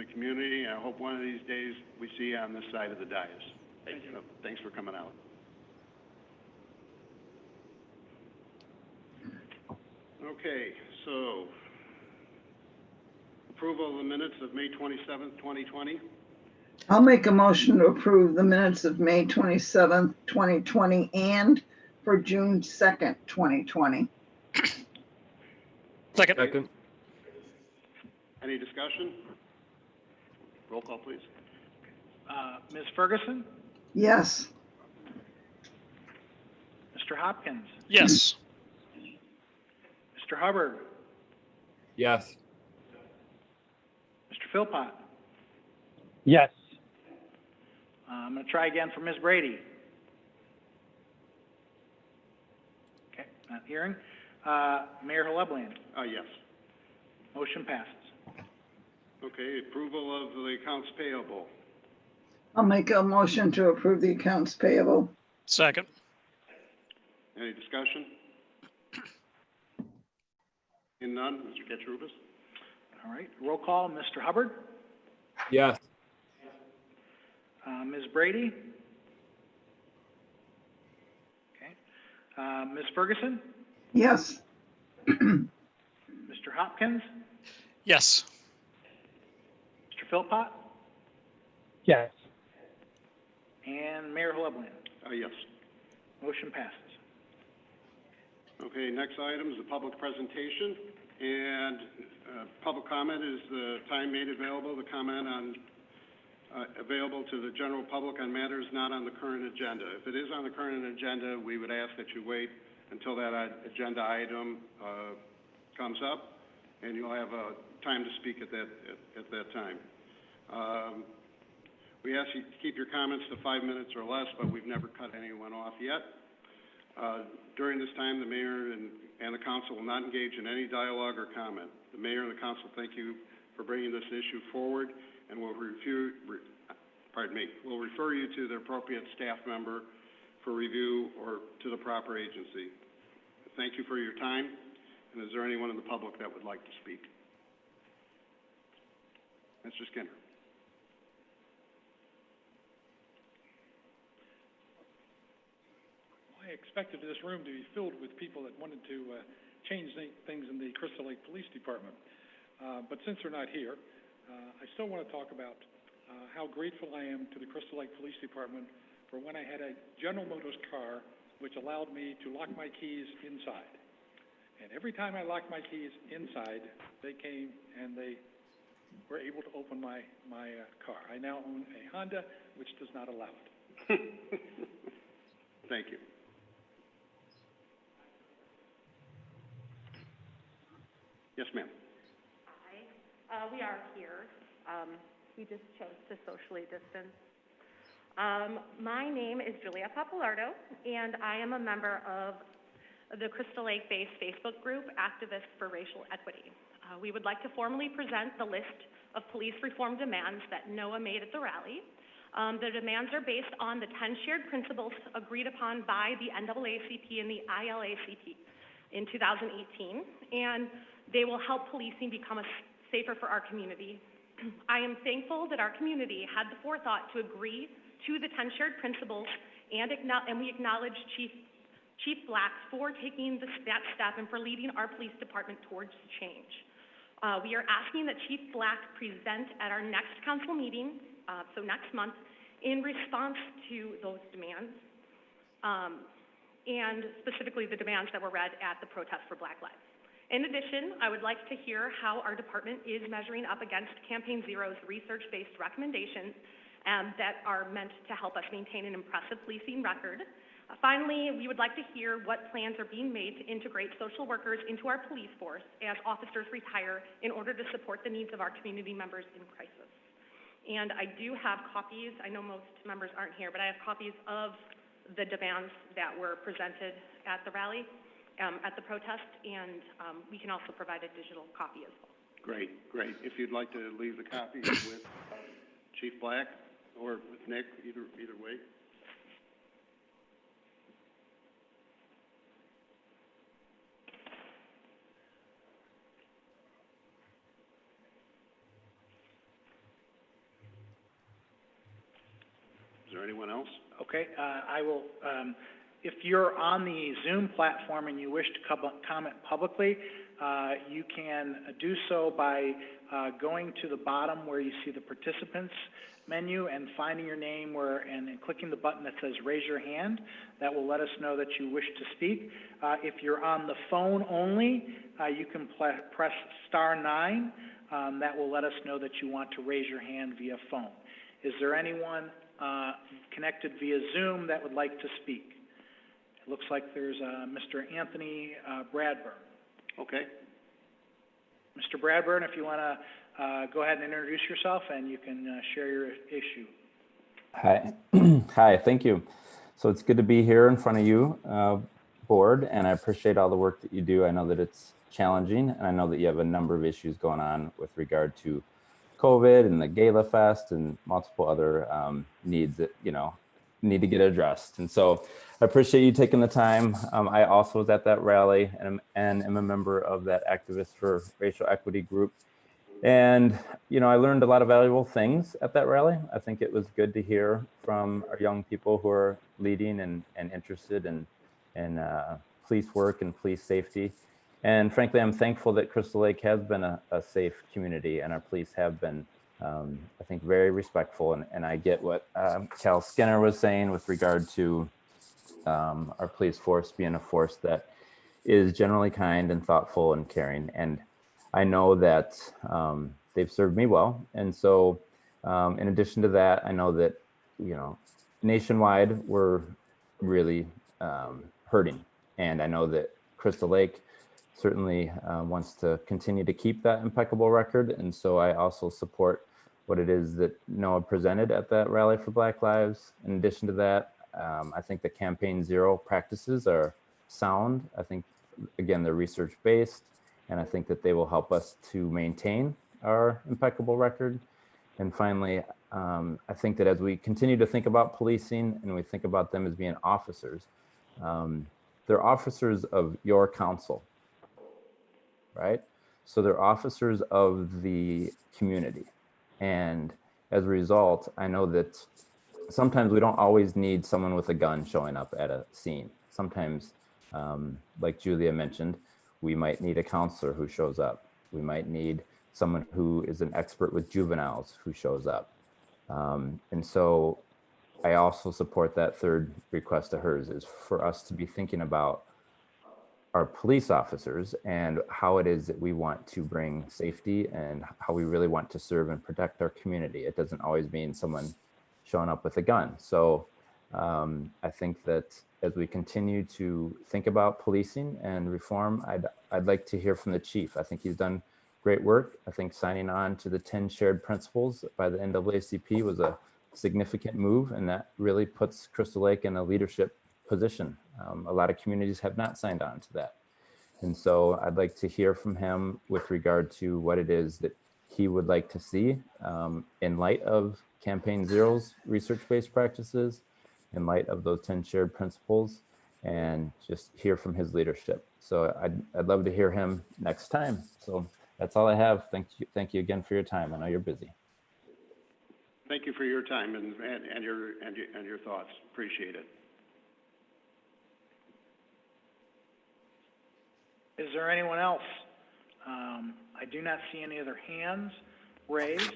the community, and I hope one of these days we see you on this side of the dais. Thank you. Thanks for coming out. Okay, so approval of the minutes of May 27th, 2020. I'll make a motion to approve the minutes of May 27th, 2020, and for June 2nd, 2020. Second. Any discussion? Roll call, please. Ms. Ferguson, Yes. Mr. Hopkins, Yes. Mr. Hubbard, Yes. Mr. Philpott. Yes. I'm going to try again for Ms. Brady. Okay, not hearing. Mayor Hilleblian. Yes. Motion passes. Okay, approval of the accounts payable. I'll make a motion to approve the accounts payable. Second. Any discussion? In none, Mr. Katrubis? All right, roll call, Mr. Hubbard, Yes. Ms. Brady. Okay, Ms. Ferguson, Yes. Mr. Hopkins, Yes. Mr. Philpott, Yes. and Mayor Hilleblian. Yes. Motion passes. Okay, next item is the public presentation, and public comment is the time made available to comment on, available to the general public on matters not on the current agenda. If it is on the current agenda, we would ask that you wait until that agenda item comes up, and you'll have time to speak at that time. We ask you to keep your comments to 5 minutes or less, but we've never cut anyone off yet. During this time, the mayor and the council will not engage in any dialogue or comment. The mayor and the council thank you for bringing this issue forward, and will will refer you to the appropriate staff member for review or to the proper agency. Thank you for your time. And is there anyone in the public that would like to speak? Mr. Skinner. I expected this room to be filled with people that wanted to change things in the Crystal Lake Police Department. But since they're not here, I still want to talk about how grateful I am to the Crystal Lake Police Department for when I had a General Motors car which allowed me to lock my keys inside. And every time I locked my keys inside, they came and they were able to open my car. I now own a Honda, which does not allow it. Thank you. Yes, ma'am. Hi. We are here. We just chose to socially distance. My name is Julia Papalardo, and I am a member of the Crystal Lake-based Facebook group, Activists for Racial Equity. We would like to formally present the list of police reform demands that NOAA made at the rally. The demands are based on the 10 shared principles agreed upon by the NAACP and the ILACP in 2018, and they will help policing become safer for our community. I am thankful that our community had the forethought to agree to the 10 shared principles, and we acknowledge Chief Black for taking that step and for leading our police department towards change. We are asking that Chief Black present at our next council meeting, so next month, in response to those demands, and specifically the demands that were read at the protest for Black Lives. In addition, I would like to hear how our department is measuring up against Campaign Zero's research-based recommendations that are meant to help us maintain an impressive policing record. Finally, we would like to hear what plans are being made to integrate social workers into our police force as officers retire in order to support the needs of our community members in crisis. And I do have copies, I know most members aren't here, but I have copies of the demands that were presented at the rally, at the protest, and we can also provide a digital copy as well. Great, great. If you'd like to leave the copy with Chief Black or with Nick, either way. there anyone else? Okay, I will, if you're on the Zoom platform and you wish to comment publicly, you can do so by going to the bottom where you see the participants menu and finding your name and clicking the button that says raise your hand. That will let us know that you wish to speak. If you're on the phone only, you can press *9. That will let us know that you want to raise your hand via phone. Is there anyone connected via Zoom that would like to speak? It looks like there's Mr. Anthony Bradburn. Okay. Mr. Bradburn, if you want to go ahead and introduce yourself and you can share your issue. Hi. Hi, thank you. So it's good to be here in front of you, board, and I appreciate all the work that you do. I know that it's challenging, and I know that you have a number of issues going on with regard to COVID and the Gala Fest and multiple other needs that, need to get addressed. And so I appreciate you taking the time. I also was at that rally and am a member of that Activists for Racial Equity group. And, I learned a lot of valuable things at that rally. I think it was good to hear from our young people who are leading and interested in police work and police safety. And frankly, I'm thankful that Crystal Lake has been a safe community, and our police have been, I think, very respectful. And I get what Cal Skinner was saying with regard to our police force being a force that is generally kind and thoughtful and caring. And I know that they've served me well. And so in addition to that, I know that, nationwide, we're really hurting. And I know that Crystal Lake certainly wants to continue to keep that impeccable record. And so I also support what it is that Noah presented at that Rally for Black Lives. In addition to that, I think the Campaign Zero practices are sound. I think, again, they're research-based, and I think that they will help us to maintain our impeccable record. And finally, I think that as we continue to think about policing and we think about them as being officers, they're officers of your council, right? So they're officers of the community. And as a result, I know that sometimes we don't always need someone with a gun showing up at a scene. Sometimes, like Julia mentioned, we might need a counselor who shows up. We might need someone who is an expert with juveniles who shows up. And so I also support that third request of hers, is for us to be thinking about our police officers and how it is that we want to bring safety and how we really want to serve and protect our community. It doesn't always mean someone showing up with a gun. So I think that as we continue to think about policing and reform, I'd like to hear from the chief. I think he's done great work. I think signing on to the 10 shared principles by the NAACP was a significant move, and that really puts Crystal Lake in a leadership position. A lot of communities have not signed on to that. And so I'd like to hear from him with regard to what it is that he would like to see in light of Campaign Zero's research-based practices, in light of those 10 shared principles, and just hear from his leadership. So I'd love to hear him next time. So that's all I have. Thank you again for your time. I know you're busy. Thank you for your time and your thoughts. Appreciate it. Is there anyone else? I do not see any other hands raised.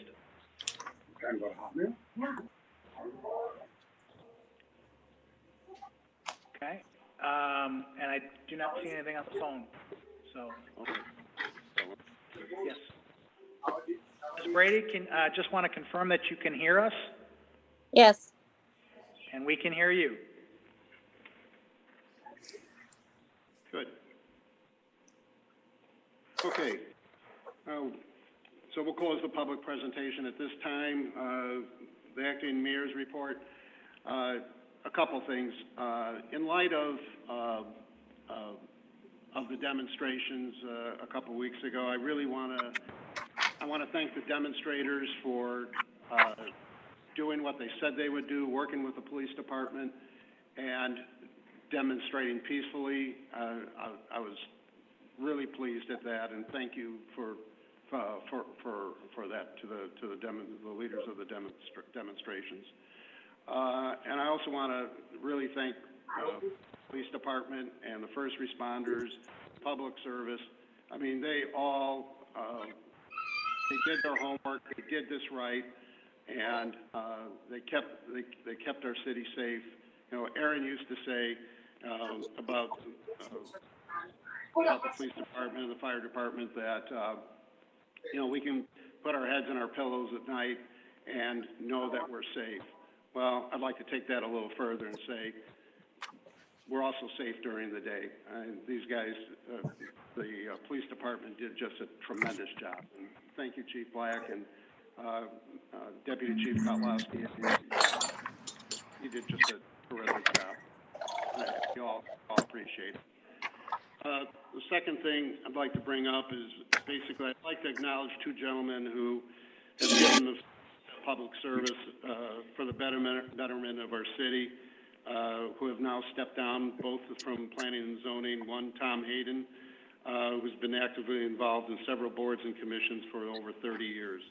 Okay, and I do not see anything on the phone, so. Yes. Ms. Brady, just want to confirm that you can hear us? Yes. And we can hear you. Good. Okay. So we'll close the public presentation at this time. The acting mayor's report. A couple things. In light of the demonstrations a couple weeks ago, I really want to thank the demonstrators for doing what they said they would do, working with the police department and demonstrating peacefully. I was really pleased at that, and thank you for that to the leaders of the demonstrations. And I also want to really thank the police department and the first responders, public service. I mean, they all, they did their homework, they did this right, and they kept our city safe. You know, Aaron used to say about the police department and the fire department that, you know, we can put our heads in our pillows at night and know that we're safe. Well, I'd like to take that a little further and say we're also safe during the day. And these guys, the police department did just a tremendous job. And thank you, Chief Black and Deputy Chief Kotlowski. You did just a terrific job. You all appreciate it. The second thing I'd like to bring up is basically I'd like to acknowledge two gentlemen who have given the public service for the betterment of our city, who have now stepped down, both from planning and zoning. One, Tom Hayden, who's been actively involved in several boards and commissions for over 30 years.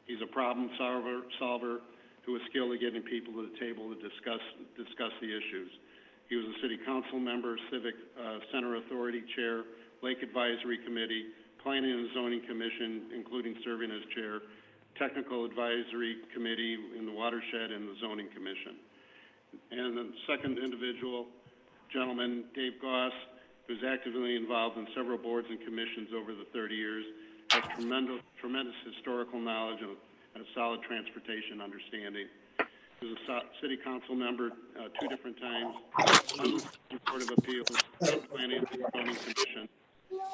He's a problem solver who is skilled at getting people to the table to discuss the issues. He was a city council member, Civic Center Authority Chair, Lake Advisory Committee, Planning and Zoning Commission, including serving as chair, Technical Advisory Committee in the Watershed and the Zoning Commission. And the second individual, gentleman, Dave Goss, who's actively involved in several boards and commissions over the 30 years, has tremendous historical knowledge and a solid transportation understanding. He was a city council member 2 different times, on the Board of Appeals, Planning and Zoning Commission,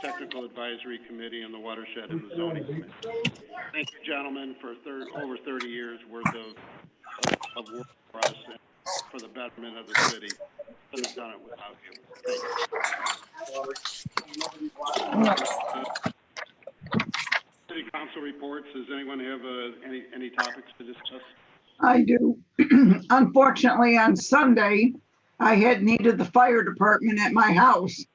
Technical Advisory Committee, and the Watershed and the Zoning Commission. Thank you, gentlemen, for over 30 years worth of work for us and for the betterment of the city. Couldn't have done it without you. Thank you. City council reports. Does anyone have any topics to discuss? I do. Unfortunately, on Sunday, I had needed the fire department at my house.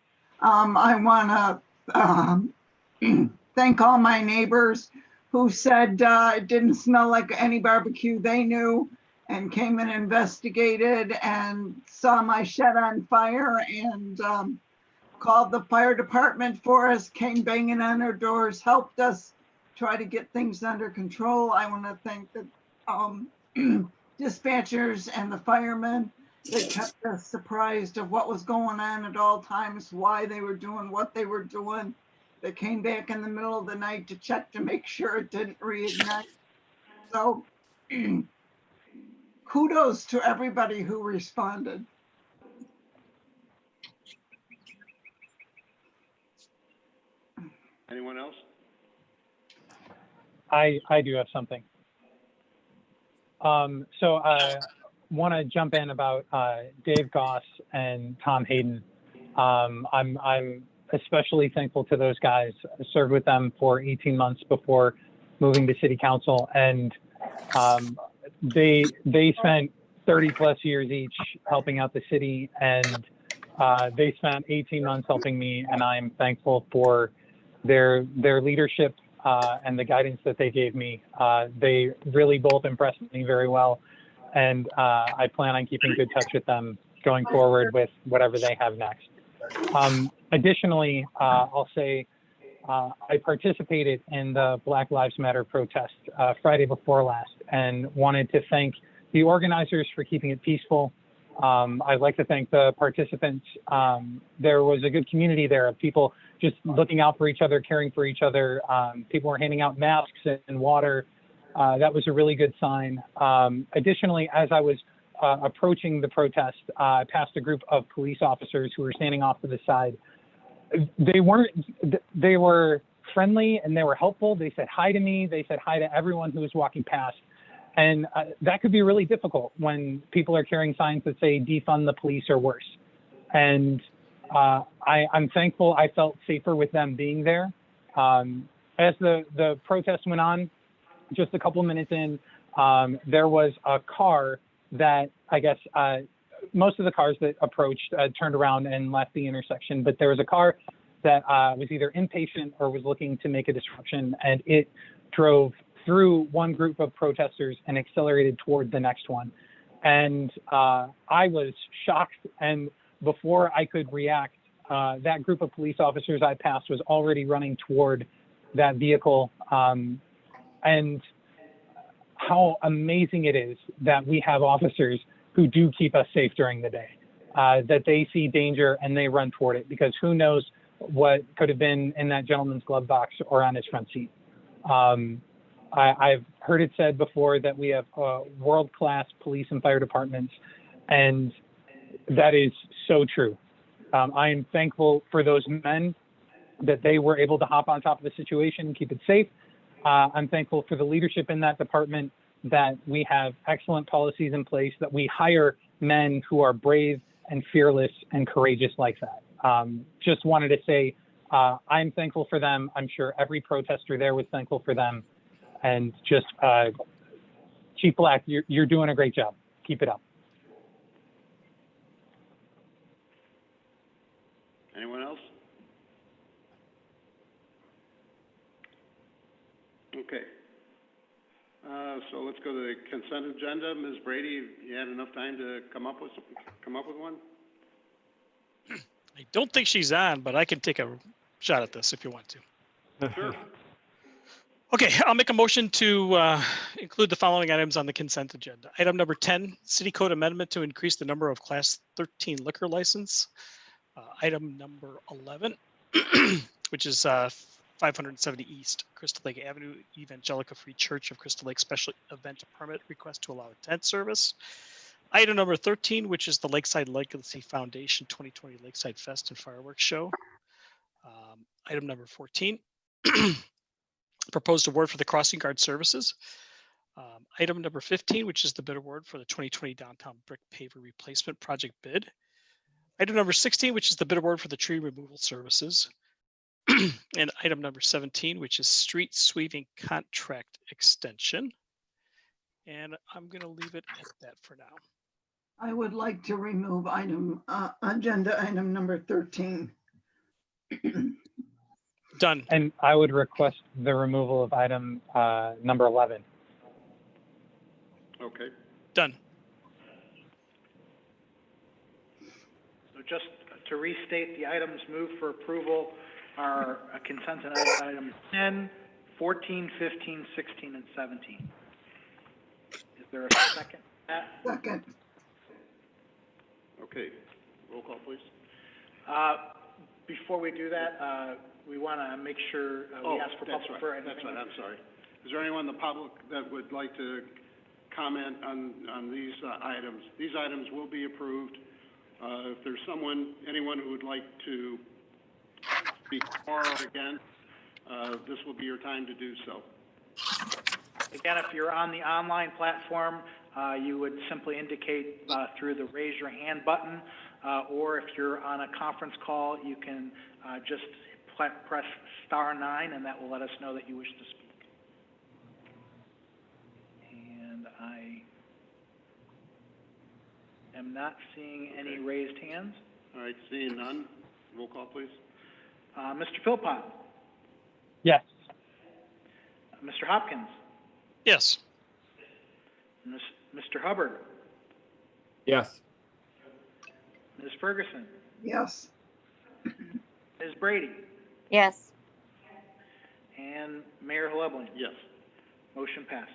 I want to thank all my neighbors who said it didn't smell like any barbecue they knew and came and investigated and saw my shed on fire and called the fire department for us, came banging on our doors, helped us try to get things under control. I want to thank the dispatchers and the firemen that kept us surprised of what was going on at all times, why they were doing what they were doing. They came back in the middle of the night to check to make sure it didn't reignite. So kudos to everybody who responded. Anyone else? I do have something. So I want to jump in about Dave Goss and Tom Hayden. I'm especially thankful to those guys. I served with them for 18 months before moving to city council, and they spent 30 plus years each helping out the city, and they spent 18 months helping me, and I'm thankful for their leadership and the guidance that they gave me. They really both impressed me very well, and I plan on keeping good touch with them going forward with whatever they have next. Additionally, I'll say I participated in the Black Lives Matter protest Friday before last and wanted to thank the organizers for keeping it peaceful. I'd like to thank the participants. There was a good community there of people just looking out for each other, caring for each other. People were handing out masks and water. That was a really good sign. Additionally, as I was approaching the protest, I passed a group of police officers who were standing off to the side. They were friendly and they were helpful. They said hi to me. They said hi to everyone who was walking past. And that could be really difficult when people are carrying signs that say defund the police or worse. And I'm thankful I felt safer with them being there. As the protest went on, just a couple minutes in, there was a car that I guess most of the cars that approached turned around and left the intersection, but there was a car that was either impatient or was looking to make a disruption, and it drove through one group of protesters and accelerated toward the next one. And I was shocked, and before I could react, that group of police officers I passed was already running toward that vehicle. And how amazing it is that we have officers who do keep us safe during the day, that they see danger and they run toward it, because who knows what could have been in that gentleman's glove box or on his front seat. I've heard it said before that we have world-class police and fire departments, and that is so true. I am thankful for those men that they were able to hop on top of the situation and keep it safe. I'm thankful for the leadership in that department, that we have excellent policies in place, that we hire men who are brave and fearless and courageous like that. Just wanted to say, I'm thankful for them. I'm sure every protester there was thankful for them. And just, Chief Black, you're doing a great job. Keep it up. Anyone else? Okay. So let's go to the consent agenda. Ms. Brady, you had enough time to come up with one? I don't think she's on, but I can take a shot at this if you want to. Sure. Okay, I'll make a motion to include the following items on the consent agenda. Item number 10, City Code Amendment to increase the number of Class 13 liquor license. Item number 11, which is 570 East Crystal Lake Avenue, Evangelical Free Church of Crystal Lake Special Event Permit Request to allow a tent service. Item number 13, which is the Lakeside Legacy Foundation 2020 Lakeside Fest and Fireworks Show. Item number 14, proposed award for the crossing guard services. Item number 15, which is the bid award for the 2020 downtown brick paver replacement project bid. Item number 16, which is the bid award for the tree removal services. And item number 17, which is street sweeping contract extension. And I'm going to leave it at that for now. I would like to remove agenda item number 13. Done. And I would request the removal of item number 11. Okay. Done. So just to restate, the items moved for approval are consent items 10, 14, 15, 16, and 17. Is there a second? Second. Okay. Roll call, please. Before we do that, we want to make sure we ask for that's public. right. That's right. I'm sorry. Is there anyone in the public that would like to comment on these items? These items will be approved. If there's anyone who would like to speak for or against, this will be your time to do so. Again, if you're on the online platform, you would simply indicate through the raise your hand button, or if you're on a conference call, you can just press *9, and that will let us know that you wish to speak. And I am not seeing any raised hands. All right, seeing none, roll call, please. Mr. Philpott, Yes. Mr. Hopkins, Yes. Mr. Hubbard, Yes. Ms. Ferguson, Yes. Ms. Brady, Yes. and Mayor Hleblin. Yes. Motion passes.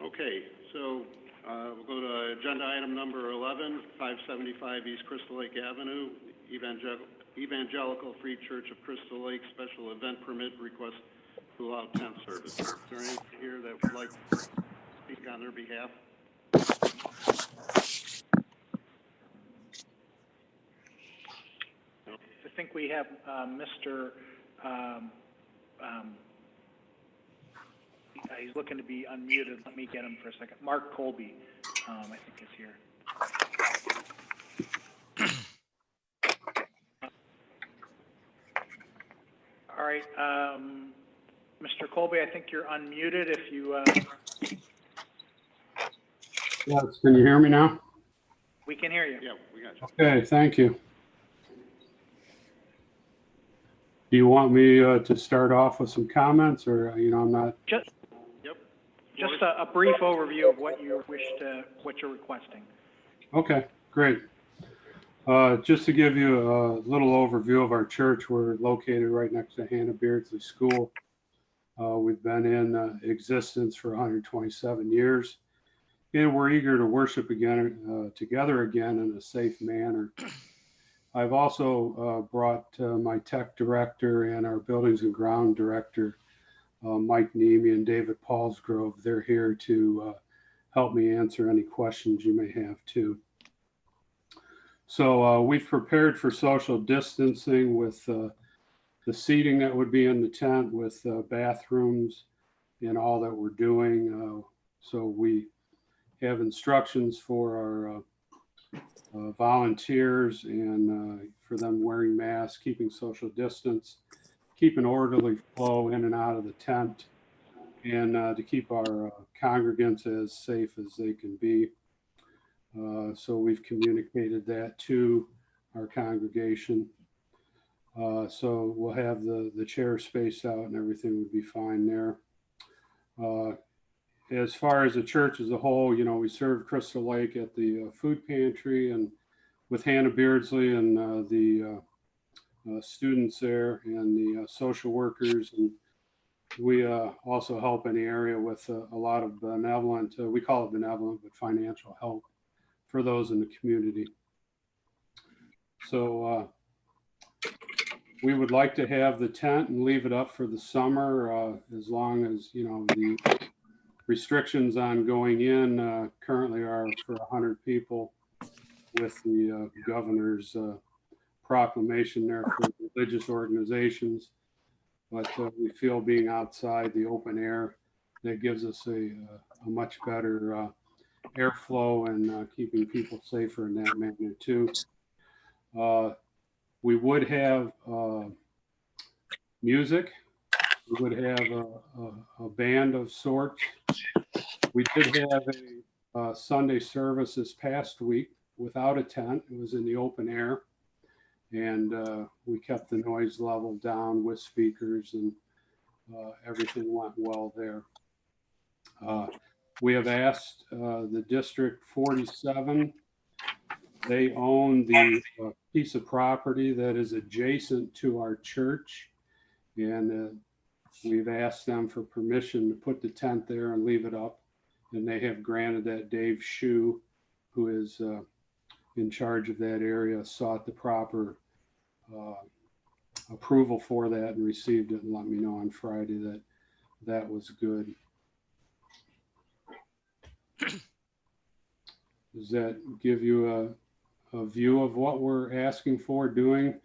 Okay, so we'll go to agenda item number 11, 575 East Crystal Lake Avenue, Evangelical Free Church of Crystal Lake Special Event Permit Request to allow tent service. Is there anyone here that would like to speak on their behalf? I think we have Mr. He's looking to be unmuted. Let me get him for a second. Mark Colby, I think, is here. All right, Mr. Colby, I think you're unmuted. If you, Yes, can you hear me now? we can hear you. Yeah, we got you. Okay, thank you. Do you want me to start off with some comments, or, I'm not? Just a brief overview of what you what you're requesting. Okay, great. Just to give you a little overview of our church, we're located right next to Hannah Beardsley School. We've been in existence for 127 years, and we're eager to worship again, together again in a safe manner. I've also brought my tech director and our buildings and ground director, Mike Nemi and David Paulsgrove. They're here to help me answer any questions you may have too. So we've prepared for social distancing with the seating that would be in the tent, with bathrooms and all that we're doing. So we have instructions for our volunteers and for them wearing masks, keeping social distance, keep an orderly flow in and out of the tent, and to keep our congregants as safe as they can be. So we've communicated that to our congregation. So we'll have the chair spaced out and everything would be fine there. As far as the church as a whole, you know, we serve Crystal Lake at the food pantry and with Hannah Beardsley and the students there and the social workers. And we also help in the area with a lot of benevolent, we call it benevolent, but financial help for those in the community. So we would like to have the tent and leave it up for the summer, as long as, you know, the restrictions on going in currently are for 100 people with the governor's proclamation there for religious organizations. But we feel being outside the open air, that gives us a much better airflow and keeping people safer in that manner too. We would have music. We would have a band of sorts. We did have a Sunday service this past week without a tent. It was in the open air, and we kept the noise level down with speakers, and everything went well there. We have asked the District 47. They own the piece of property that is adjacent to our church, and we've asked them for permission to put the tent there and leave it up, and they have granted that. Dave Shue, who is in charge of that area, sought the proper approval for that and received it and let me know on Friday that that was good. Does that give you a view of what we're asking for doing?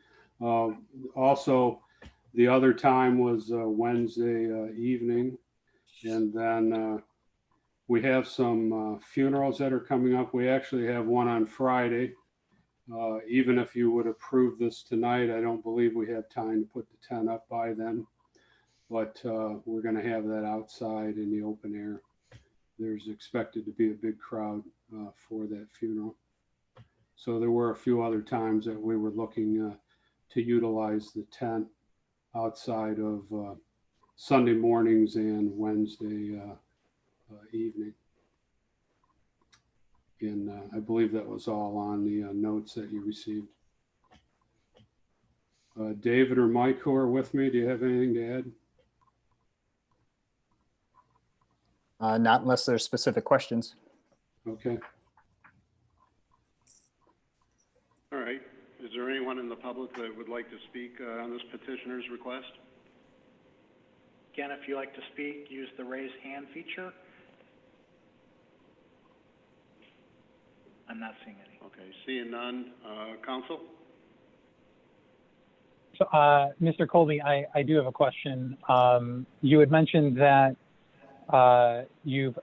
Also, the other time was Wednesday evening, and then we have some funerals that are coming up. We actually have one on Friday. Even if you would approve this tonight, I don't believe we have time to put the tent up by then, but we're going to have that outside in the open air. There's expected to be a big crowd for that funeral. So there were a few other times that we were looking to utilize the tent outside of Sunday mornings and Wednesday evening. And I believe that was all on the notes that you received. David or Mike, who are with me, do you have anything to add? Not unless there's specific questions. Okay. All right. Is there anyone in the public that would like to speak on this petitioner's request? Again, if you'd like to speak, use the raise hand feature. I'm not seeing any. Okay, seeing none. Council? So, Mr. Colby, I do have a question. You had mentioned that you've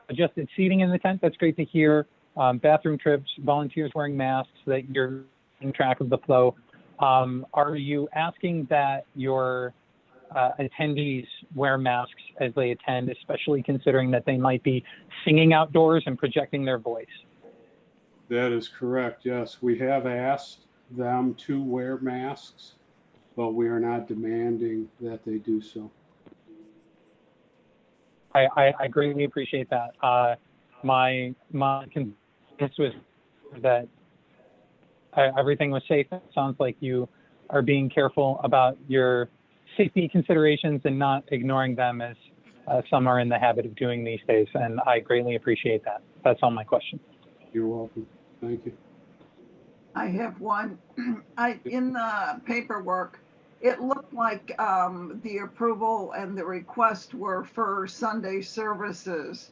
adjusted seating in the tent. That's great to hear. Bathroom trips, volunteers wearing masks, that you're keeping track of the flow. Are you asking that your attendees wear masks as they attend, especially considering that they might be singing outdoors and projecting their voice? That is correct. Yes, we have asked them to wear masks, but we are not demanding that they do so. I greatly appreciate that. My this was that everything was safe. It sounds like you are being careful about your safety considerations and not ignoring them as some are in the habit of doing these days. And I greatly appreciate that. That's all my question. You're welcome. Thank you. I have one. In the paperwork, it looked like the approval and the request were for Sunday services.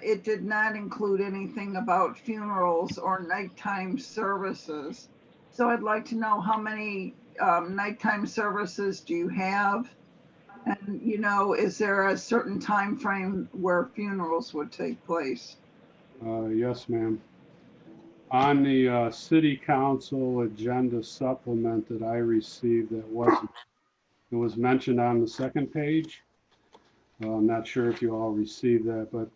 It did not include anything about funerals or nighttime services. So I'd like to know how many nighttime services do you have? And, you know, is there a certain time frame where funerals would take place? Yes, ma'am. On the city council agenda supplement that I received, it was mentioned on the second page. I'm not sure if you all received that, but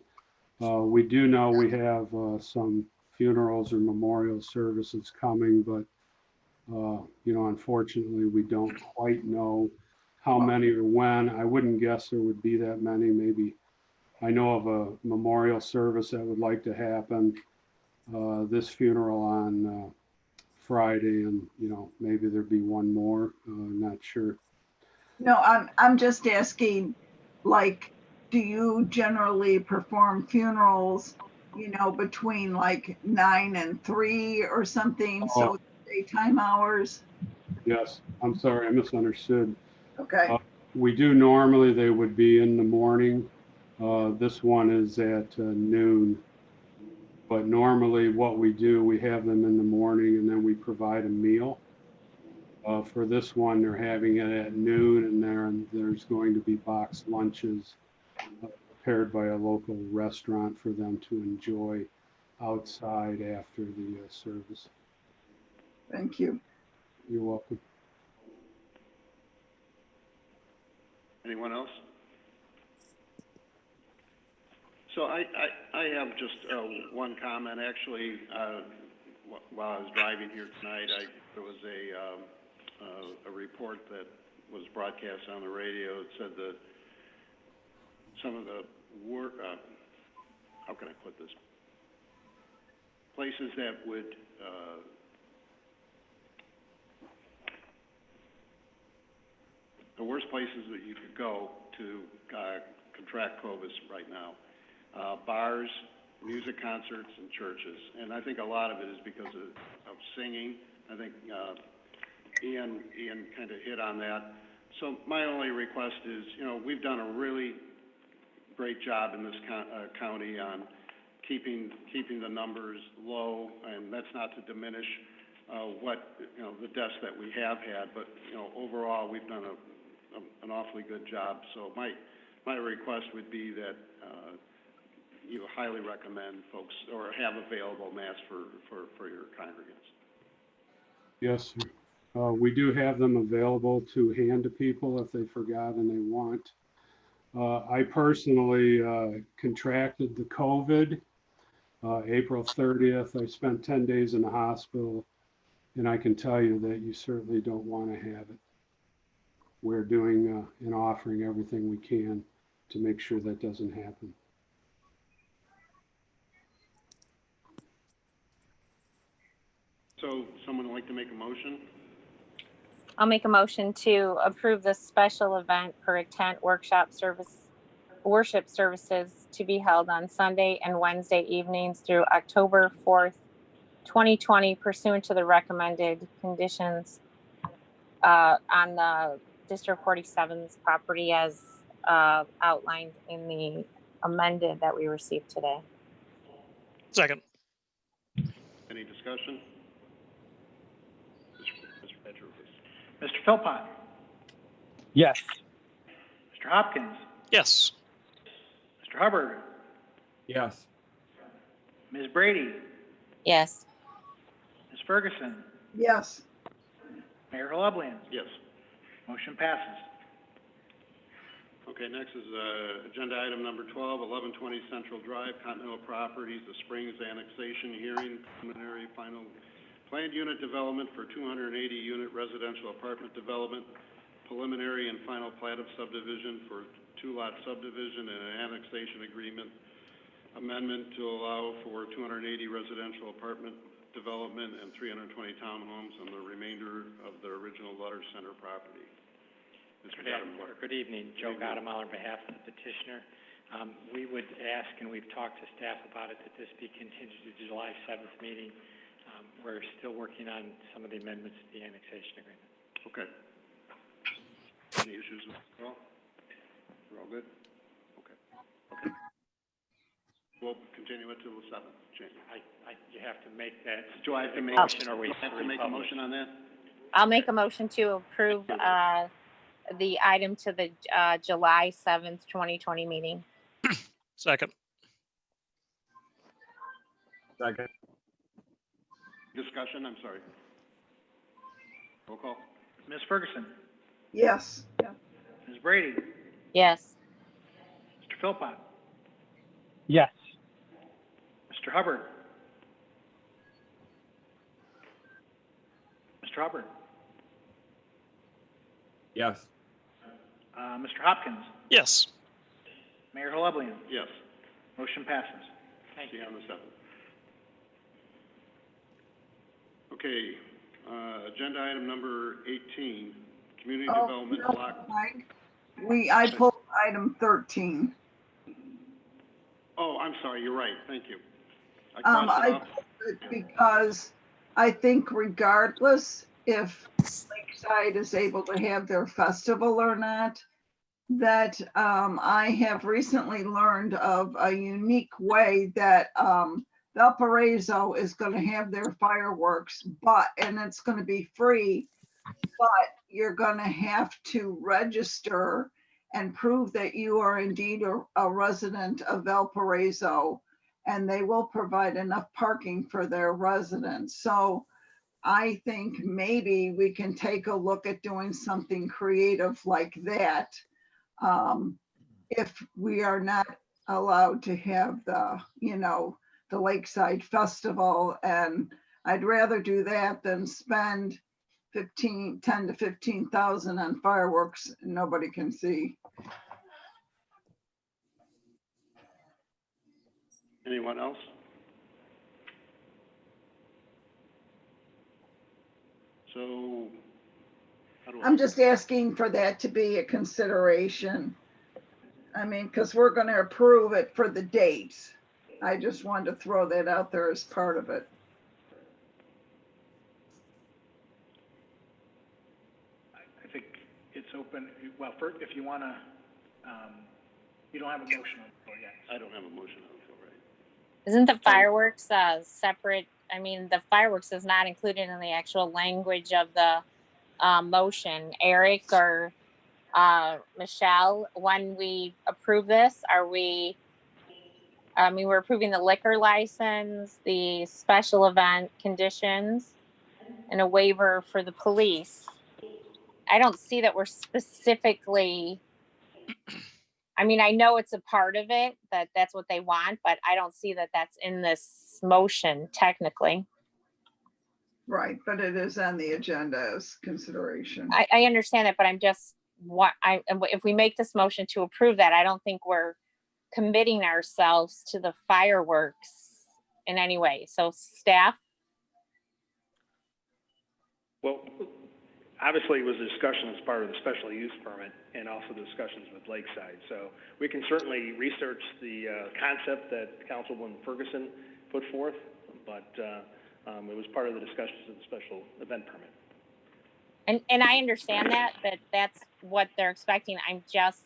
we do know we have some funerals or memorial services coming, but you know, unfortunately, we don't quite know how many or when. I wouldn't guess there would be that many. Maybe I know of a memorial service that would like to happen, this funeral on Friday, and you know, maybe there'd be one more. Not sure. No, I'm just asking, like, do you generally perform funerals, you know, between like 9 and 3 or something? So daytime hours? Yes, I'm sorry, I misunderstood. Okay. We do normally, they would be in the morning. This one is at noon. But normally what we do, we have them in the morning and then we provide a meal. For this one, they're having it at noon, and there's going to be boxed lunches prepared by a local restaurant for them to enjoy outside after the service. Thank you. You're welcome. Anyone else? So I have just one comment. Actually, while I was driving here tonight, there was a report that was broadcast on the radio. It said that some of the how can I put this? Places that would the worst places that you could go to contract COVID right now. Bars, music concerts, and churches. And I think a lot of it is because of singing. I think Ian kind of hit on that. So my only request is, you know, we've done a really great job in this county on keeping the numbers low, and that's not to diminish the deaths that we have had, but you know, overall we've done an awfully good job. So my request would be that you highly recommend folks or have available masks for your congregants. Yes, sir. We do have them available to hand to people if they forgot and they want. I personally contracted the COVID April 30th. I spent 10 days in the hospital, and I can tell you that you certainly don't want to have it. We're doing and offering everything we can to make sure that doesn't happen. So someone would like to make a motion? I'll make a motion to approve the special event for a tent worship services to be held on Sunday and Wednesday evenings through October 4th, 2020, pursuant to the recommended conditions on the District 47's property as outlined in the amended that we received today. Second. Any discussion? Mr. Philpott, Yes. Mr. Hopkins, Yes. Mr. Hubbard, Yes. Ms. Brady, Yes. Ms. Ferguson, Yes. Mayor Holoblian. Yes. Motion passes. Okay, next is agenda item number 12, 1120 Central Drive, Continental Properties, the Springs Annexation Hearing, preliminary final planned unit development for 280 unit residential apartment development, preliminary and final plat of subdivision for two-lot subdivision and an annexation agreement amendment to allow for 280 residential apartment development and 320 townhomes on the remainder of the original Lutter Center property. Mr. Gottemoller. Good evening, Joe Gottemoller on behalf of the petitioner. We would ask, and we've talked to staff about it, that this be continued to the July 7th meeting. We're still working on some of the amendments to the annexation agreement. Okay. Any issues with the call? We're all good? Okay. Okay. We'll continue it till the 7th, January. You have to make that. Do I have to make, motion, or we do I have to make a motion on that? I'll make a motion to approve, the item to the, July 7th, 2020 meeting. Second. Second. Discussion, I'm sorry. Roll call. Ms. Ferguson, Yes. Ms. Brady, Yes. Mr. Philpott, Yes. Mr. Hubbard. Mr. Hubbard, Yes. Mr. Hopkins, Yes. Mayor Haleblian. Yes. Motion passes. See you on the 7th. Okay, agenda item number 18, community Oh, development no, block. Mike. I pulled item 13. Oh, I'm sorry, you're right, thank you. I I crossed it off. pulled it because I think regardless if Lakeside is able to have their festival or not, that I have recently learned of a unique way that Valparaiso is going to have their fireworks, and it's going to be free, but you're going to have to register and prove that you are indeed a resident of Valparaiso, and they will provide enough parking for their residents. So I think maybe we can take a look at doing something creative like that. If we are not allowed to have the Lakeside Festival, and I'd rather do that than spend 10 to 15,000 on fireworks and nobody can see. Anyone else? So, how do I? I'm just asking for that to be a consideration. I mean, because we're going to approve it for the dates. I just wanted to throw that out there as part of it. I think it's open, well, first, if you want to, you don't have a motion on the floor yet. I don't have a motion on the floor, right? Isn't the fireworks separate? I mean, the fireworks is not included in the actual language of the motion. Eric or Michelle, when we approve this, we're approving the liquor license, the special event conditions, and a waiver for the police. I don't see that we're specifically, I mean, I know it's a part of it, that's what they want, but I don't see that that's in this motion technically. Right, but it is on the agenda as consideration. I understand that, but I'm just, if we make this motion to approve that, I don't think we're committing ourselves to the fireworks in any way. So staff? Well, obviously it was a discussion as part of the special use permit and also discussions with Lakeside. So we can certainly research the concept that Councilwoman Ferguson put forth, but it was part of the discussions of the special event permit. And I understand that that's what they're expecting. I'm just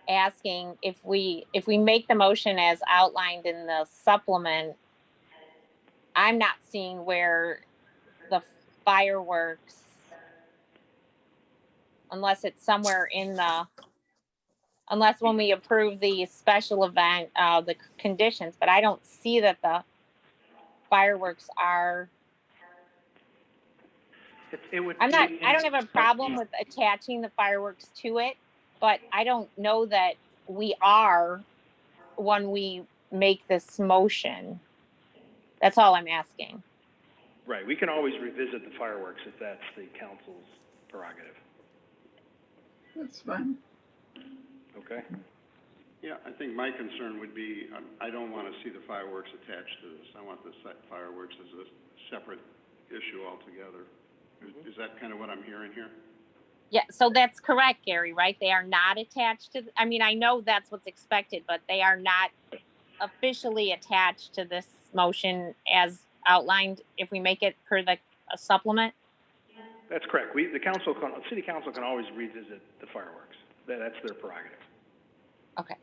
asking if we make the motion as outlined in the supplement, I'm not seeing where the fireworks, unless it's somewhere in unless when we approve the special event, the conditions, but I don't see that the fireworks are. It would. I don't have a problem with attaching the fireworks to it, but I don't know that we are when we make this motion. That's all I'm asking. Right. We can always revisit the fireworks if that's the council's prerogative. That's fine. Okay? Yeah, I think my concern would be, I don't want to see the fireworks attached to this. I want the fireworks as a separate issue altogether. Is that kind of what I'm hearing here? Yeah, so that's correct, Gary, right? They are not attached to, I mean, I know that's what's expected, but they are not officially attached to this motion as outlined if we make it per the supplement. That's correct. The city council can always revisit the fireworks. That's their prerogative. Okay.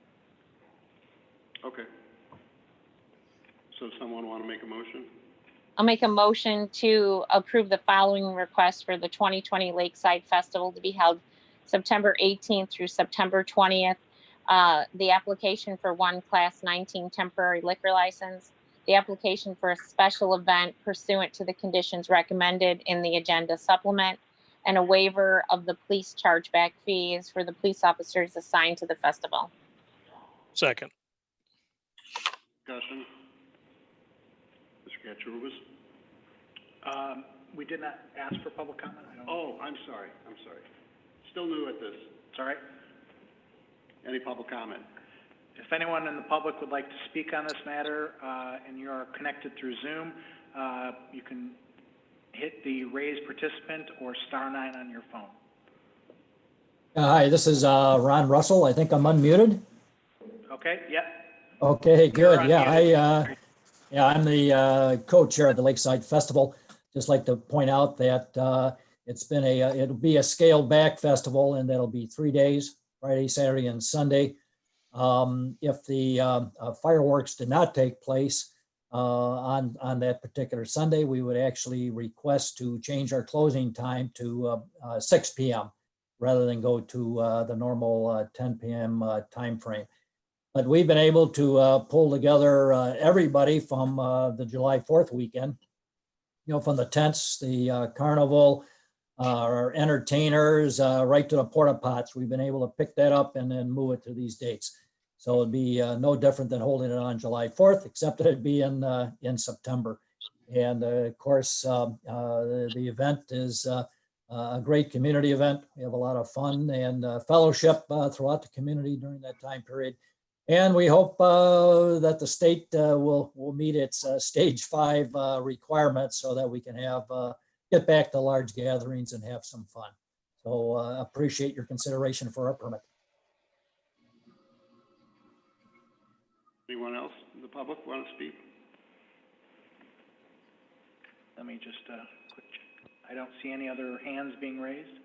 Okay. So someone want to make a motion? I'll make a motion to approve the following request for the 2020 Lakeside Festival to be held September 18th through September 20th. The application for one Class 19 temporary liquor license, the application for a special event pursuant to the conditions recommended in the agenda supplement, and a waiver of the police chargeback fees for the police officers assigned to the festival. Second. Discussion? Mr. Katsouris? We did not ask for public comment. I don't know. Oh, I'm sorry. Still new at this. It's all right. Any public comment? If anyone in the public would like to speak on this matter, and you are connected through Zoom, you can hit the raise participant or *9 on your phone. Hi, this is Ron Russell. I think I'm unmuted. Okay, yep. Okay, good. You're Yeah, I'm the co-chair of the Lakeside Festival. Just like to point out that it'll be a scaled back festival, and that'll be 3 days, Friday, Saturday, and Sunday. If the fireworks did not take place on that particular Sunday, we would actually request to change our closing time to 6 p.m. rather than go to the normal 10 p.m. timeframe. But we've been able to pull together everybody from the July 4th weekend, from the tents, the carnival, our entertainers, right to the porta pots. We've been able to pick that up and then move it to these dates. So it'd be no different than holding it on July 4th, except that it'd be in September. And of course, the event is a great community event. We have a lot of fun and fellowship throughout the community during that time period. And we hope that the state will meet its stage 5 requirements so that we can get back to large gatherings and have some fun. So appreciate your consideration for our permit. Anyone else in the public want to speak? Let me just quick check. I don't see any other hands being raised.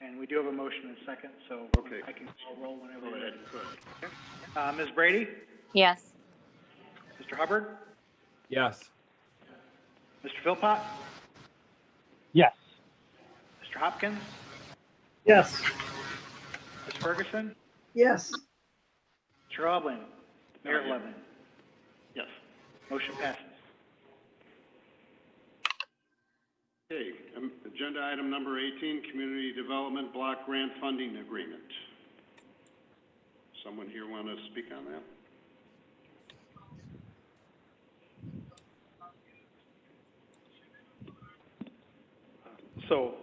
And we do have a motion in a second, so okay. I can call roll whenever Go we're ahead. ready. Ms. Brady? Yes. Mr. Hubbard? Yes. Mr. Philpott? Yes. Mr. Hopkins? Yes. Ms. Ferguson? Yes. Mr. Albin? Mayor Levin? Yes. Motion passes. Okay, agenda item number 18, Community Development Block Grant Funding Agreement. Someone here want to speak on that? So,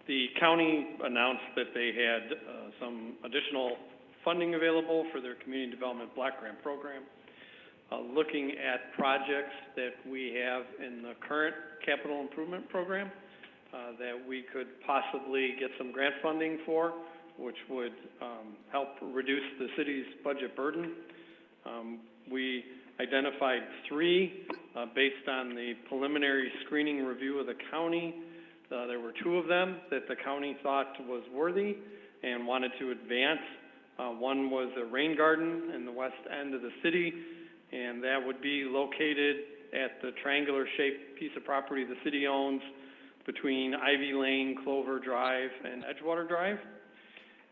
the county announced that they had some additional funding available for their Community Development Block Grant Program. Looking at projects that we have in the current capital improvement program that we could possibly get some grant funding for, which would help reduce the city's budget burden. We identified 3 based on the preliminary screening review of the county. There were 2 of them that the county thought was worthy and wanted to advance. One was a rain garden in the west end of the city, and that would be located at the triangular-shaped piece of property the city owns between Ivy Lane, Clover Drive, and Edgewater Drive.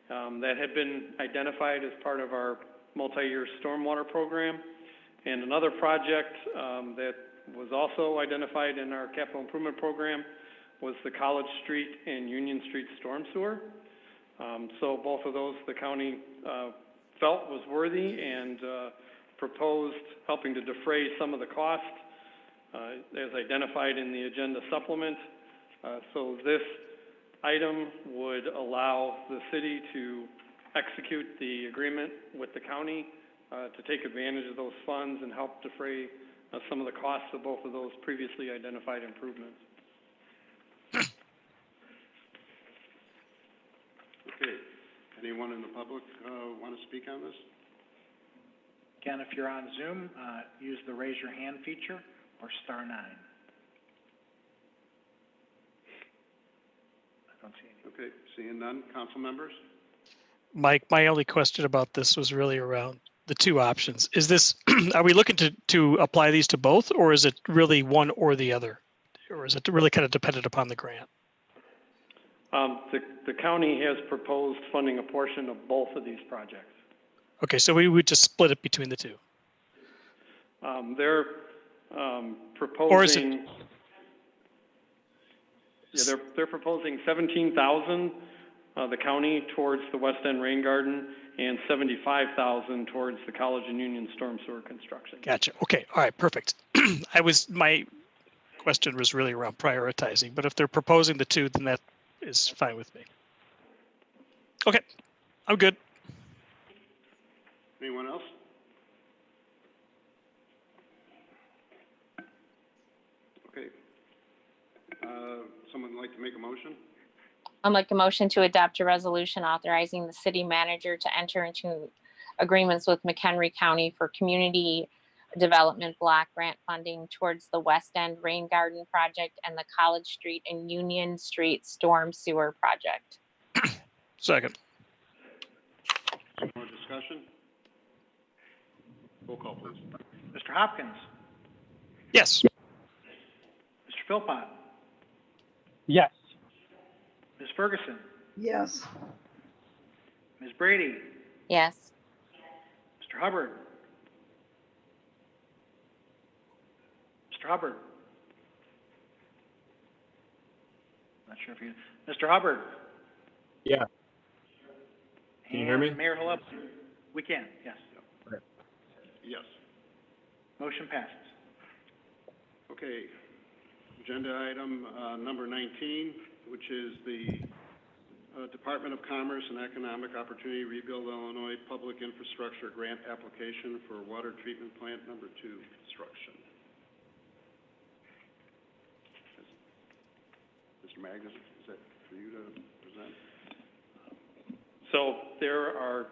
That had been identified as part of our multi-year stormwater program. And another project that was also identified in our capital improvement program was the College Street and Union Street storm sewer. So both of those the county felt was worthy and proposed helping to defray some of the cost as identified in the agenda supplement. So this item would allow the city to execute the agreement with the county to take advantage of those funds and help defray some of the costs of both of those previously identified improvements. Okay. Anyone in the public want to speak on this? Again, if you're on Zoom, use the raise your hand feature or *9. I don't see any. Okay, seeing none. Council members? Mike, my only question about this was really around the two options. Is this, are we looking to apply these to both, or is it really one or the other? Or is it really kind of dependent upon the grant? The county has proposed funding a portion of both of these projects. Okay, so we would just split it between the two. They're proposing. Or is it? Yeah, they're proposing 17,000, the county, towards the West End Rain Garden, and 75,000 towards the College and Union storm sewer construction. Gotcha. Okay. All right. Perfect. My question was really around prioritizing, but if they're proposing the two, then that is fine with me. Okay. I'm good. Anyone else? Okay. Someone like to make a motion? I'll make a motion to adopt a resolution authorizing the city manager to enter into agreements with McHenry County for community development block grant funding towards the West End Rain Garden project and the College Street and Union Street storm sewer project. Second. Any more discussion? Roll call, please. Mr. Hopkins, Yes. Mr. Philpott, Yes. Ms. Ferguson, Yes. Ms. Brady, Yes. Mr. Hubbard. Mr. Hubbard. Not sure if you, Mr. Hubbard. Yeah. Can you hear me? And Mayor Halep. We can, yes. Yes. Motion passes. Okay. Agenda item number 19, which is the Department of Commerce and Economic Opportunity Rebuild Illinois Public Infrastructure Grant Application for Water Treatment Plant number 2 construction. Mr. Magnus, is that for you to present? So there are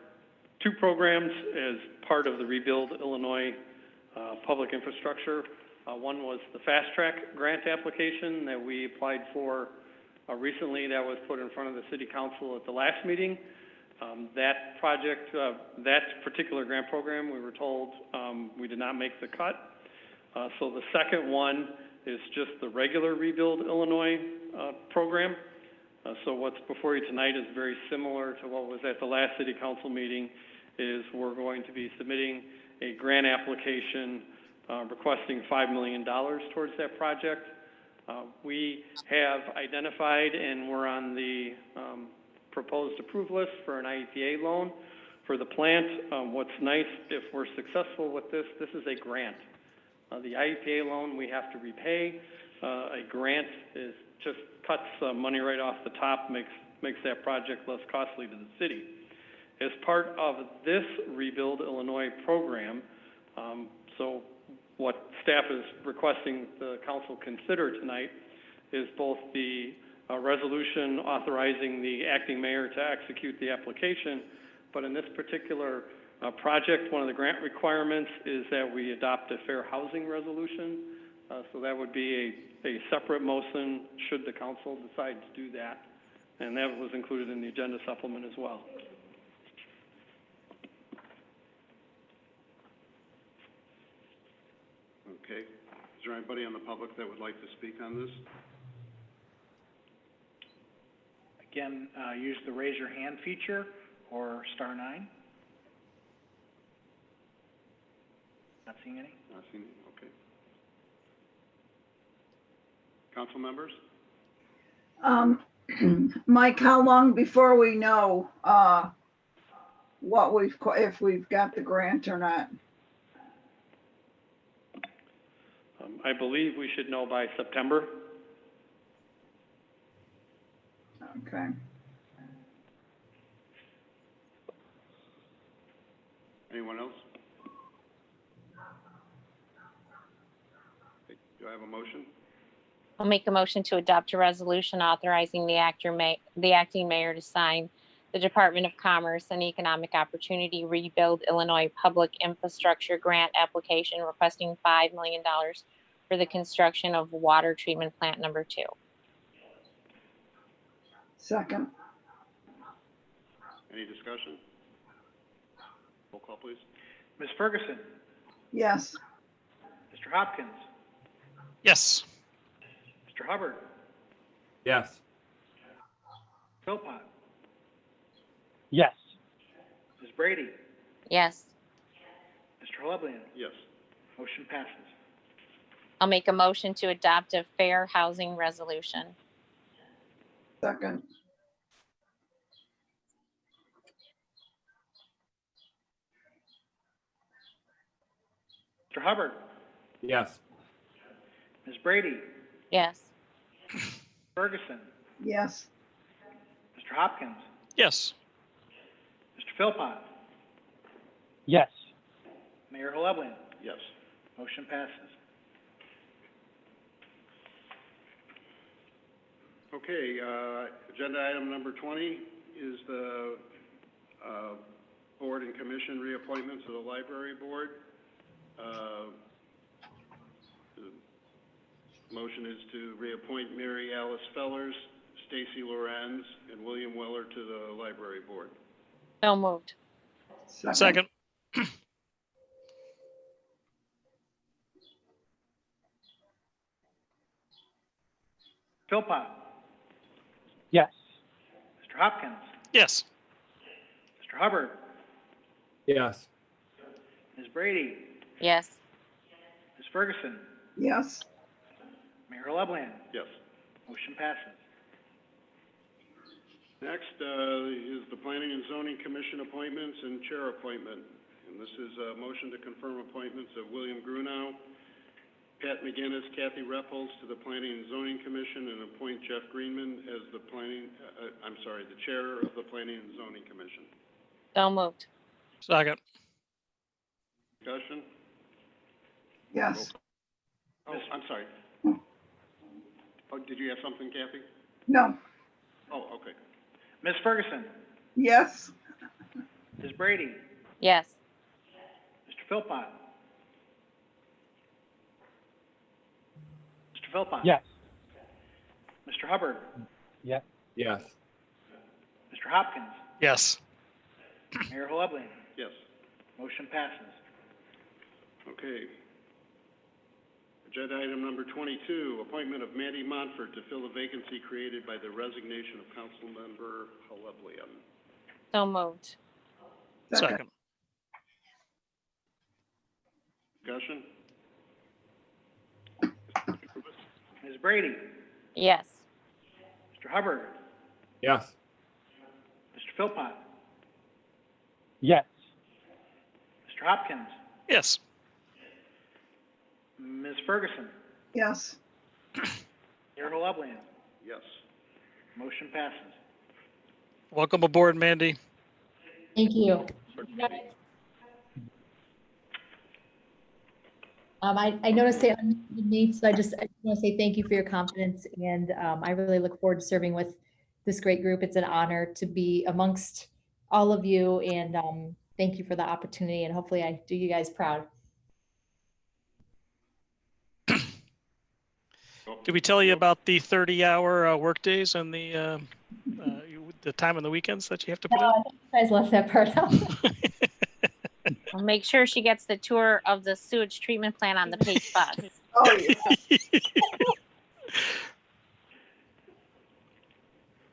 two programs as part of the Rebuild Illinois Public Infrastructure. One was the Fast Track grant application that we applied for recently, that was put in front of the City Council at the last meeting. That project, that particular grant program, we were told we did not make the cut. So the second one is just the regular Rebuild Illinois program. So what's before you tonight is very similar to what was at the last City Council meeting. Is we're going to be submitting a grant application requesting $5 million towards that project. We have identified and we're on the proposed approved list for an IEPA loan for the plant. What's nice, if we're successful with this, this is a grant. The IEPA loan we have to repay. A grant is just cuts money right off the top, makes that project less costly to the city. As part of this Rebuild Illinois program, so what staff is requesting the council consider tonight is both the resolution authorizing the acting mayor to execute the application, but in this particular project, one of the grant requirements is that we adopt a fair housing resolution. So that would be a separate motion should the council decide to do that. And that was included in the agenda supplement as well. Okay. Is there anybody on the public that would like to speak on this? Again, use the raise your hand feature or *9. Not seeing any? Not seeing any, okay. Council members? Mike, how long before we know if we've got the grant or not? I believe we should know by September. Okay. Anyone else? Okay, do I have a motion? I'll make a motion to adopt a resolution authorizing the acting mayor to sign the Department of Commerce and Economic Opportunity Rebuild Illinois Public Infrastructure Grant application requesting $5 million for the construction of water treatment plant number 2. Second. Any discussion? Roll call, please. Ms. Ferguson, Yes. Mr. Hopkins, Yes. Mr. Hubbard, Yes. Philpott, Yes. Ms. Brady, Yes. Mr. Helebrian. Yes. Motion passes. I'll make a motion to adopt a fair housing resolution. Second. Mr. Hubbard, Yes. Ms. Brady, Yes. Ferguson, Yes. Mr. Hopkins, Yes. Mr. Philpott, Yes. Mayor Helebrian. Yes. Motion passes. Okay, agenda item number 20 is the board and commission reappointments of the library board. The motion is to reappoint Mary Alice Fellers, Stacy Lorenz, and William Weller to the library board. So moved. Second. Philpott, Yes. Mr. Hopkins, Yes. Mr. Hubbard, Yes. Ms. Brady, Yes. Ms. Ferguson, Yes. Mayor Helebrian. Yes. Motion passes. Next is the Planning and Zoning Commission appointments and chair appointment. And this is a motion to confirm appointments of William Grunow, Pat McGinnis, Kathy Repples to the Planning and Zoning Commission, and appoint Jeff Greenman as the the chair of the Planning and Zoning Commission. So moved. Second. Discussion? Yes. Oh, I'm sorry. Oh, did you have something, Kathy? No. Oh, okay. Ms. Ferguson, Yes. Ms. Brady, Yes. Mr. Philpott, Mr. Philpott. Yes. Mr. Hubbard, Yes. Yes. Mr. Hopkins, Yes. Mayor Helebrian. Yes. Motion passes. Okay. Agenda item number 22, appointment of Mandy Montfort to fill a vacancy created by the resignation of Councilmember Helebrian. So moved. Second. Discussion? Ms. Brady, Yes. Mr. Hubbard, Yes. Mr. Philpott, Yes. Mr. Hopkins, Yes. Ms. Ferguson, Yes. Mayor Helebrian. Yes. Motion passes. Welcome aboard, Mandy. Thank you. I noticed it on me, so I just want to say thank you for your confidence, and I really look forward to serving with this great group. It's an honor to be amongst all of you, and thank you for the opportunity, and hopefully I do you guys proud. Did we tell you about the 30-hour workdays and the time on the weekends that you have to put in? I think you guys left that part out. I'll make sure she gets the tour of the sewage treatment plant on the Pace bus. Oh, yeah.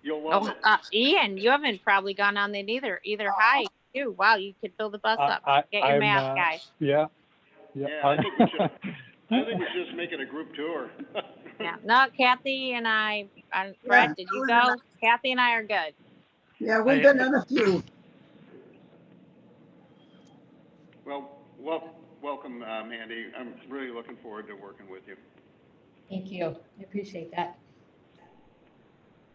You'll love Oh, it. Ian, you haven't probably gone on it either. Hi, you. Wow, you could fill the bus up. Get your mask, guys. Yeah. Yeah, I think we should just make it a group tour. Yeah. No, Kathy and I, Brett, did you go? Kathy and I are good. Yeah, we've been on a few. Well, welcome, Mandy. I'm really looking forward to working with you. Thank you. I appreciate that.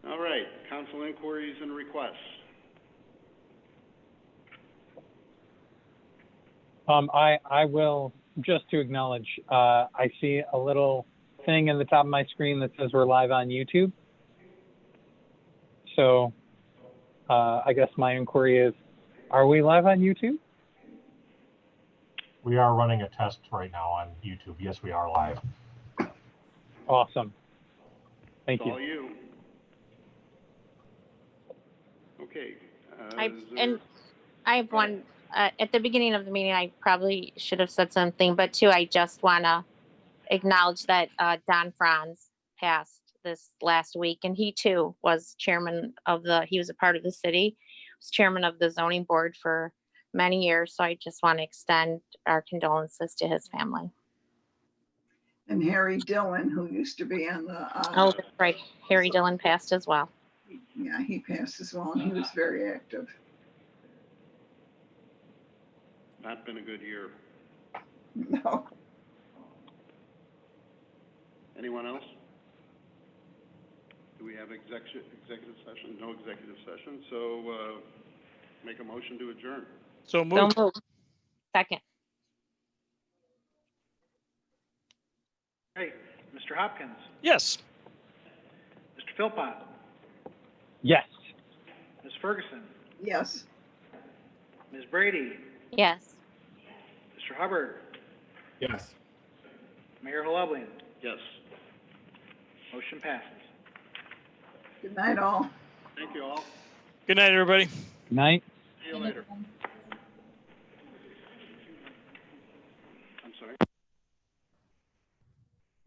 All right, council inquiries and requests. I will, just to acknowledge, I see a little thing in the top of my screen that says we're live on YouTube. So, I guess my inquiry is, are we live on YouTube? We are running a test right now on YouTube. Yes, we are live. Awesome. Thank It's you. all you. Okay. I have one, at the beginning of the meeting, I probably should have said something, but too, I just want to acknowledge that Don Franz passed this last week, and he too was chairman of he was a part of the city, was chairman of the zoning board for many years, so I just want to extend our condolences to his family. And Harry Dillon, who used to be on the, Oh, that's right, Harry Dillon passed as well. yeah, he passed as well, and he was very active. Not been a good year. No. Anyone else? Do we have executive session? No executive session, so, make a motion to adjourn. So moved. So moved. Second. Hey, Mr. Hopkins, Yes. Mr. Philpott, Yes. Ms. Ferguson, Yes. Ms. Brady, Yes. Mr. Hubbard, Yes. Mayor Holoblian. Yes. Motion passes. Good night, all. Thank you all. Good night, everybody. Good night. See you later. Everyone.